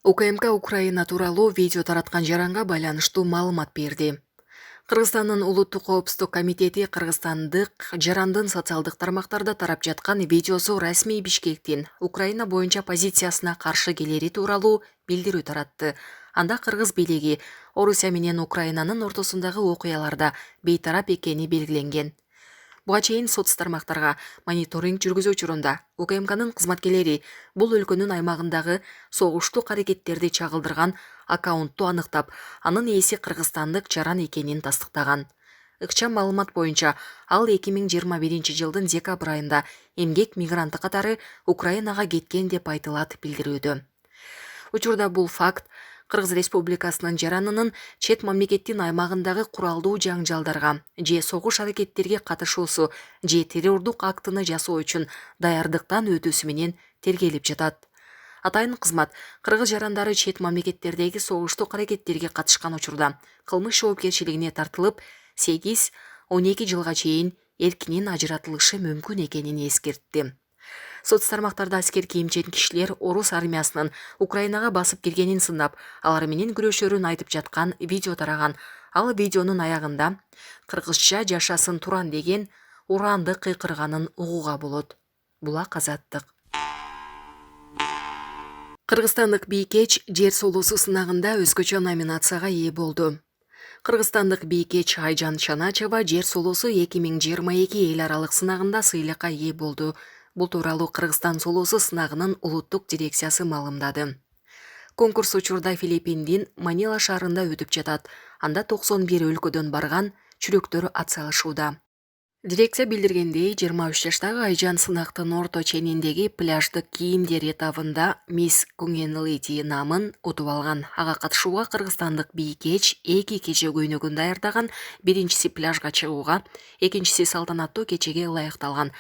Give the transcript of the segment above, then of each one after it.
УКМК Украина тууралуу видео тараткан жаранга байланыштуу маалымат берди. Кыргызстандын Улуттук коопсуздук комитети кыргызстандык жарандын социалдык тармактарда тарап жаткан видеосу расмий Бишкектин Украина боюнча позициясына каршы келери тууралуу билдирүү таратты. Анда кыргыз бийлиги Орусия менен Украинанын ортосундагы окуяларда бейтарап экени белгиленген. Буга чейин соц тармактарга мониторинг жүргүзүү учурунда УКМКнын кызматкерлери бул өлкөнүн аймагындагы согуштук аракеттерди чагылдырган аккаунтту аныктап, анын ээси кыргызстандык жаран экенин тастыктаган. Ыкчам маалымат боюнча ал 2021 жылдын декабрь айында эмгек мигранты катары Украинага кеткен деп айтылат билдирүүдө. Учурда бул факт Кыргыз Республикасынын жаранынын чет мамлекеттин аймагындагы куралдуу жаңжалдарга же согуш аракеттерге катышуусу же террордук актыны жасоо үчүн даярдыктан өтүүсү менен тергелип жатат. Атайын кызмат кыргыз жарандары чет мамлекеттердеги согуштук аракеттерге катышкан учурда кылмыш жоопкерчилигине тартылып 8-12 жылга чейин эркинен ажыратылышы мүмкүн экенин эскертти. Соц тармактарда аскер кийимчен кишилер орус армиясынын Украинага басып киргенин сындап, алар менен күрөшөрүн айтып жаткан видео тараган. Ал видеонун аягында кыргызча жашасын туран деген уранды кыйкырганын угууга болот. Булак Азаттык. Кыргызстандык бийкеч жер сулуусу сынагында өзгөчө номинацияга ээ болду. Кыргызстандык бийкеч Айжан Чаначева жер сулуусу 2022 эл аралык сынагында сыйлыкка ээ болду. Бул тууралуу Кыргызстан сулуусу сынагынын улуттук дирекциясы маалымдады. Конкурс учурда Филиппиндин Манила шаарында өтүп жатат. Анда 91 өлкөдөн барган чүрөктөр атсалышууда. Дирекция билдиргендей, 23 жаштагы Айжан сынактын орто чениндеги пляждык кийимдер этабында Мисс Кунгенлити намын утуп алган. Ага катышууга кыргызстандык бийкеч 2 кече көйнөгүн даярдаган, биринчиси пляжга чыгууга, экинчиси салтанаттуу кечеге ылайыкталган.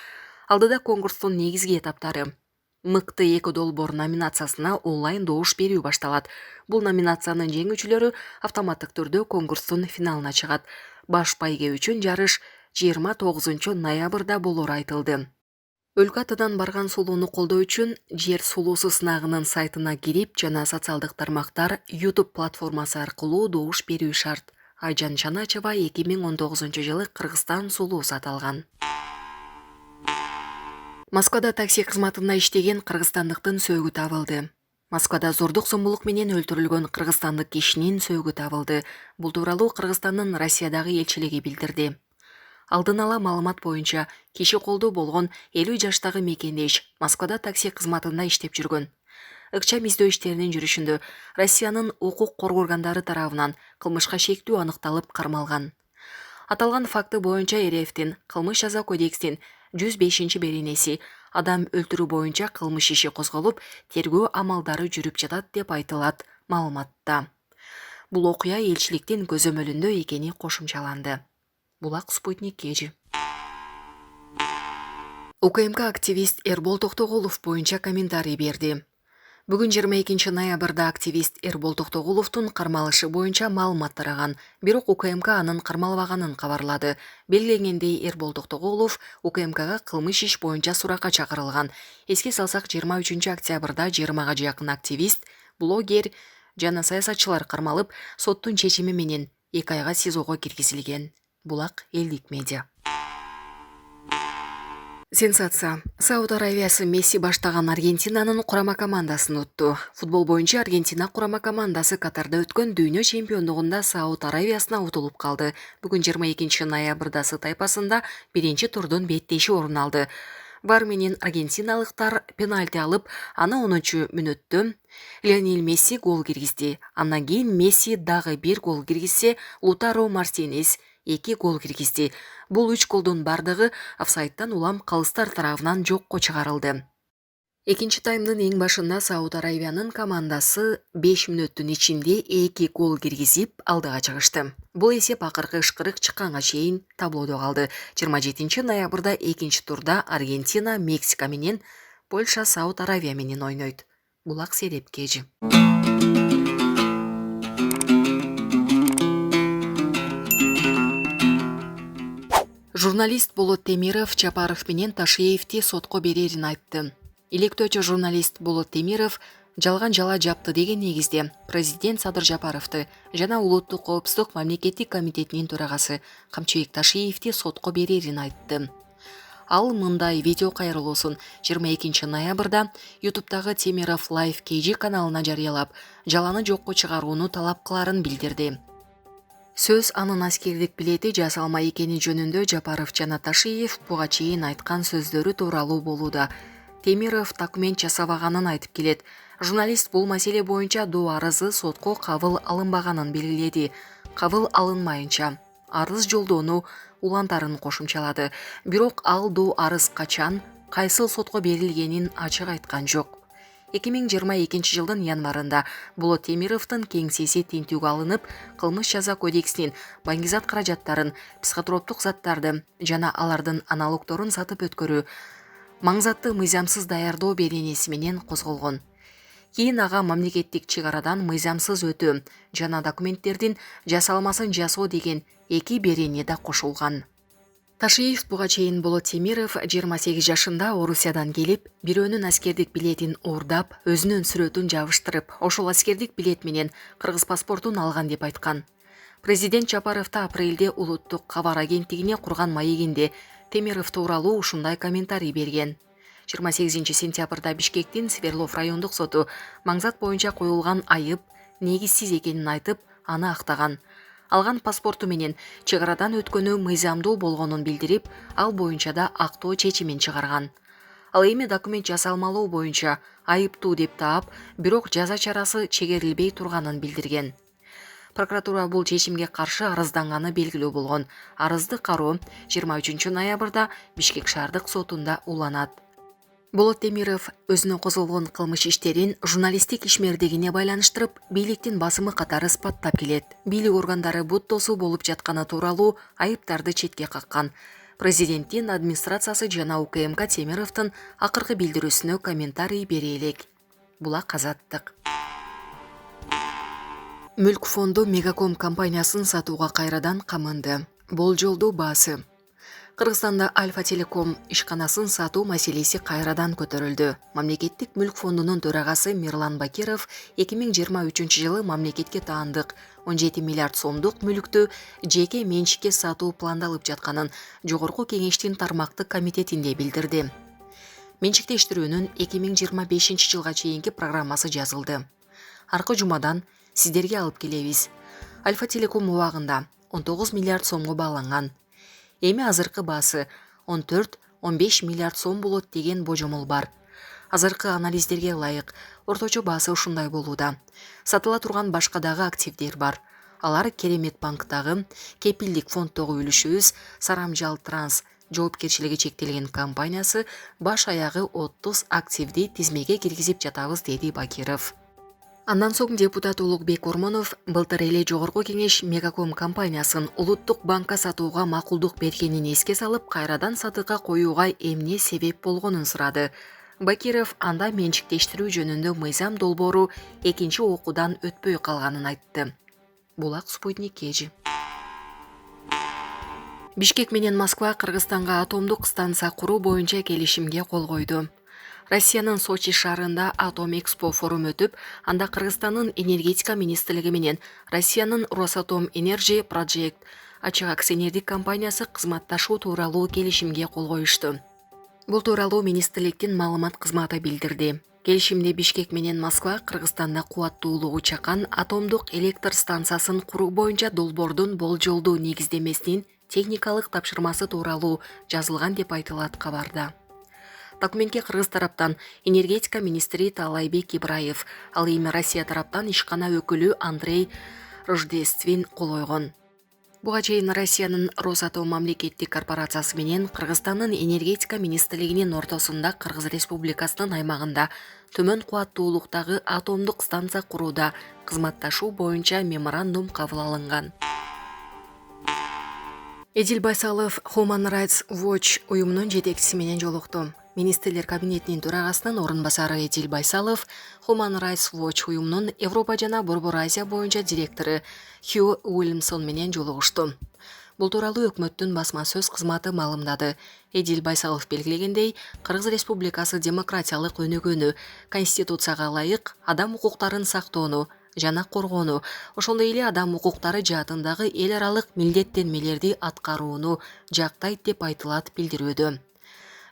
Алдыда конкурстун негизги этаптары. Мыкты эки долбоор номинациясына онлайн добуш берүү башталат. Бул номинациянын жеңүүчүлөрү автоматтык түрдө конкурстун финалына чыгат. Баш байге үчүн жарыш 29 ноябрда болору айтылды. Өлкө атынан барган сулууну колдоо үчүн жер сулуусу сынагынын сайтына кирип жана социалдык тармактар YouTube платформасы аркылуу добуш берүү шарт. Айжан Чаначева 2019 жылы Кыргызстан сулуусу аталган. Москвада такси кызматында иштеген кыргызстандыктын сөөгү табылды. Москвада зордук зомбулук менен өлтүрүлгөн кыргызстандык кишинин сөөгү табылды. Бул тууралуу Кыргызстандын Россиядагы элчилиги билдирди. Алдын ала маалымат боюнча киши колдуу болгон 50 жаштагы мекендеш Москвада такси кызматында иштеп жүргөн. Ыкчам издөө иштеринин жүрүшүндө Россиянын укук коргоо органдары тарабынан кылмышка шектүү аныкталып кармалган. Аталган факты боюнча РФтин Кылмыш жаза кодексинин 105-беренеси адам өлтүрүү боюнча кылмыш иши козголуп, тергөө амалдары жүрүп жатат деп айтылат маалыматта. Бул окуя элчиликтин көзөмөлүндө экени кошумчаланды. Булак Спутник кежи. УКМК активист Эрбол Токтогулов боюнча комментарий берди. Бүгүн 22 ноябрда активист Эрбол Токтогуловдун кармалышы боюнча маалымат тараган, бирок УКМК анын кармалбаганын кабарлады. Белгиленгендей, Эрбол Токтогулов УКМКга кылмыш иш боюнча суракка чакырылган. Эске салсак, 23 октябрда 20 жакын активист, блогер жана саясатчылар кармалып, соттун чечими менен 2 айга СИЗОго киргизилген. Булак элдик медиа. Сенсация. Сауд Аравиясы Месси баштаган Аргентинанын курама командасын утту. Футбол боюнча Аргентина курама командасы Катарда өткөн дүйнө чемпиондугунда Сауд Аравиясына утулуп калды. Бүгүн 22 ноябрда С тайпасында биринчи турдун беттеши орун алды. Бар менен аргентиналыктар пенальти алып, аны 10-мүнөттө Лионель Месси гол киргизди. Андан кийин Месси дагы 1 гол киргизсе, Лутаро Мартинес 2 гол киргизди. Бул 3 голдун бардыгы офсайдтан улам калыстар тарабынан жокко чыгарылды. Экинчи таймдын эң башында Сауд Аравиянын командасы 5 мүнөттүн ичинде 2 гол киргизип алдыга чыгышты. Бул эсеп акыркы ышкырык чыкканга чейин таблодо калды. 27 ноябрда экинчи турда Аргентина Мексика менен, Польша Сауд Аравия менен ойнойт. Булак Сереп кежи. Журналист Болот Темиров Чапаров менен Ташиевди сотко берерин айтты. Илектөөчү журналист Болот Темиров жалган жала жапты деген негизде президент Садыр Жапаровду жана Улуттук коопсуздук мамлекеттик комитетинин төрагасы Камчыбек Ташиевди сотко берерин айтты. Ал мындай видео кайрылуусун 22 ноябрда YouTube'дагы Темиров Live KG каналына жарыялап, жаланы жокко чыгарууну талап кыларын билдирди. Сөз анын аскердик билети жасалма экени жөнүндө Жапаров жана Ташиев буга чейин айткан сөздөрү тууралуу болууда. Темиров документ жасабаганын айтып келет. Журналист бул маселе боюнча доо арызы сотко кабыл алынбаганын белгиледи. Кабыл алынмайынча арыз жолдоону улантарын кошумчалады. Бирок ал доо арыз качан, кайсыл сотко берилгенин ачык айткан жок. 2022 жылдын январында Болот Темировдун кеңсеси тинтүүгө алынып, кылмыш жаза кодексинин баңгизат каражаттарын, психотроптук заттарды жана алардын аналогдорун сатып өткөрүү, маңзатты мыйзамсыз даярдоо беренеси менен козголгон. Кийин ага мамлекеттик чек арадан мыйзамсыз өтүү жана документтердин жасалмасын жасоо деген 2 берене да кошулган. Ташиев буга чейин Болот Темиров 28 жашында Орусиядан келип, бирөөнүн аскердик билетин уурдап, өзүнүн сүрөтүн жабыштырып, ошол аскердик билет менен кыргыз паспортун алган деп айткан. Президент Жапаровду апрелде улуттук кабар агенттигине курган маегинде Темиров тууралуу ушундай комментарий берген. 28 сентябрда Бишкектин Сверлов райондук соту маңзат боюнча коюлган айып негизсиз экенин айтып, аны актаган. Алган паспорту менен чек арадан өткөнү мыйзамдуу болгонун билдирип, ал боюнча да актоо чечимин чыгарган. Ал эми документ жасалмалуу боюнча айыптуу деп таап, бирок жаза чарасы чегерилбей турганын билдирген. Прокуратура бул чечимге каршы арызданганы белгилүү болгон. Арызды кароо 23 ноябрда Бишкек шаардык сотунда уланат. Болот Темиров өзүнө козголгон кылмыш иштерин журналисттик ишмердигине байланыштырып, бийликтин басымы катары испаттап келет. Бийлик органдары бут тосуу болуп жатканы тууралуу айыптарды четке каккан. Президенттин администрациясы жана УКМК Темировдун акыркы билдирүүсүнө комментарий бере элек. Булак Азаттык. Мүлк фонду Мегаком компаниясын сатууга кайрадан каманды. Болжолдуу баасы. Кыргызстанда Альфа Телеком ишканасын сатуу маселеси кайрадан көтөрүлдү. Мамлекеттик мүлк фондунун төрагасы Мирлан Бакиров 2023 жылы мамлекетке таандык 17 миллиард сомдук мүлктү жеке менчикке сатуу пландалып жатканын Жогорку кеңештин тармактык комитетинде билдирди. Менчиктештирүүнүн 2025 жылга чейинки программасы жазылды. Аркы жумадан сиздерге алып келебиз. Альфа Телеком убагында 19 миллиард сомго бааланган. Эми азыркы баасы 14-15 миллиард сом болот деген божомол бар. Азыркы анализдерге ылайык орточо баасы ушундай болууда. Сатыла турган башка дагы активдер бар. Алар Керемет банктагы, Кепилдик фонддогу үлүшүбүз, Сарамжал Транс жоопкерчилиги чектелген компаниясы баш аягы 30 активди тизмеге киргизип жатабыз, деди Бакиров. Андан соң депутат Улукбек Ормонов былтыр эле Жогорку кеңеш Мегаком компаниясын улуттук банкка сатууга макулдук бергенин эске салып, кайрадан сатыкка коюуга эмне себеп болгонун сурады. Бакиров анда менчиктештирүү жөнүндө мыйзам долбоору экинчи окуудан өтпөй калганын айтты. Булак Спутник KG. Бишкек менен Москва Кыргызстанга атомдук станция куруу боюнча келишимге кол койду. Россиянын Сочи шаарында Атом Экспо форум өтүп, анда Кыргызстандын энергетика министрлиги менен Россиянын Росатом Energy Project ачык акционердик компаниясы кызматташуу тууралуу келишимге кол коюшту. Бул тууралуу министрликтин маалымат кызматы билдирди. Келишимде Бишкек менен Москва Кыргызстанда кубаттуулугу чакан атомдук электр станциясын куруу боюнча долбоордун болжолдуу негиздемесинин техникалык тапшырмасы тууралуу жазылган деп айтылат кабарда. Документке кыргыз тараптан энергетика министри Таалайбек Ибраев, ал эми Россия тараптан ишкана өкүлү Андрей Рождествин кол койгон. Буга чейин Россиянын Росатом мамлекеттик корпорациясы менен Кыргызстандын энергетика министрлигинин ортосунда Кыргыз Республикасынын аймагында төмөн кубаттуулуктагы атомдук станция курууда кызматташуу боюнча меморандум кабыл алынган. Эдил Байсалов Human Rights Watch уюмунун жетекчиси менен жолукту. Министрлер кабинетинин төрагасынын орун басары Эдил Байсалов Human Rights Watch уюмунун Европа жана Борбор Азия боюнча директору Хью Уильямсон менен жолугушту. Бул тууралуу өкмөттүн басма сөз кызматы маалымдады. Эдил Байсалов белгилегендей, Кыргыз Республикасы демократиялык өнүгүүнү, конституцияга ылайык адам укуктарын сактоону жана коргоону, ошондой эле адам укуктары жаатындагы эл аралык милдеттенмелерди аткарууну жактайт деп айтылат билдирүүдө.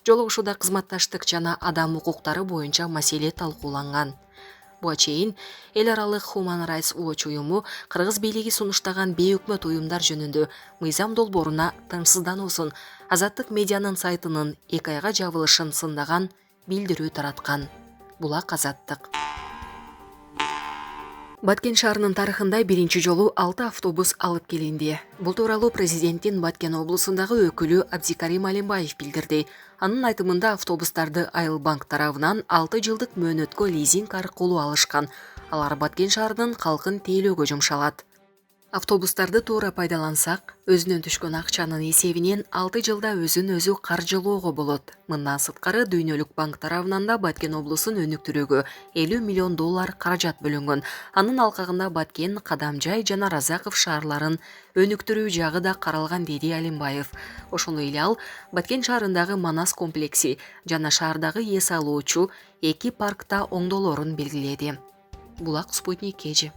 Жолугушууда кызматташтык жана адам укуктары боюнча маселе талкууланган. Буга чейин эл аралык Human Rights Watch уюму Кыргыз бийлиги сунуштаган бейөкмөт уюмдар жөнүндө мыйзам долбооруна тынчсыздануусун, азаттык медианын сайтынын 2 айга жабылышын сындаган билдирүү тараткан. Булак Азаттык. Баткен шаарынын тарыхында биринчи жолу 6 автобус алып келинди. Бул тууралуу президенттин Баткен облусундагы өкүлү Абдикарим Алимбаев билдирди. Анын айтымында автобустарды Айыл банк тарабынан 6 жылдык мөөнөткө лизинг аркылуу алышкан. Алар Баткен шаарынын калкын тейлөөгө жумшалат. Автобустарды туура пайдалансак, өзүнөн түшкөн акчанын эсебинен 6 жылда өзүн өзү каржылоого болот. Мындан сырткары Дүйнөлүк банк тарабынан да Баткен облусун өнүктүрүүгө 50 миллион доллар каражат бөлүнгөн. Анын алкагында Баткен, Кадамжай жана Разаков шаарларын өнүктүрүү жагы да каралган, деди Алимбаев. Ошондой эле ал Баткен шаарындагы Манас комплекси жана шаардагы эс алуучу 2 паркта оңдолоорун белгиледи. Булак Спутник Кежи.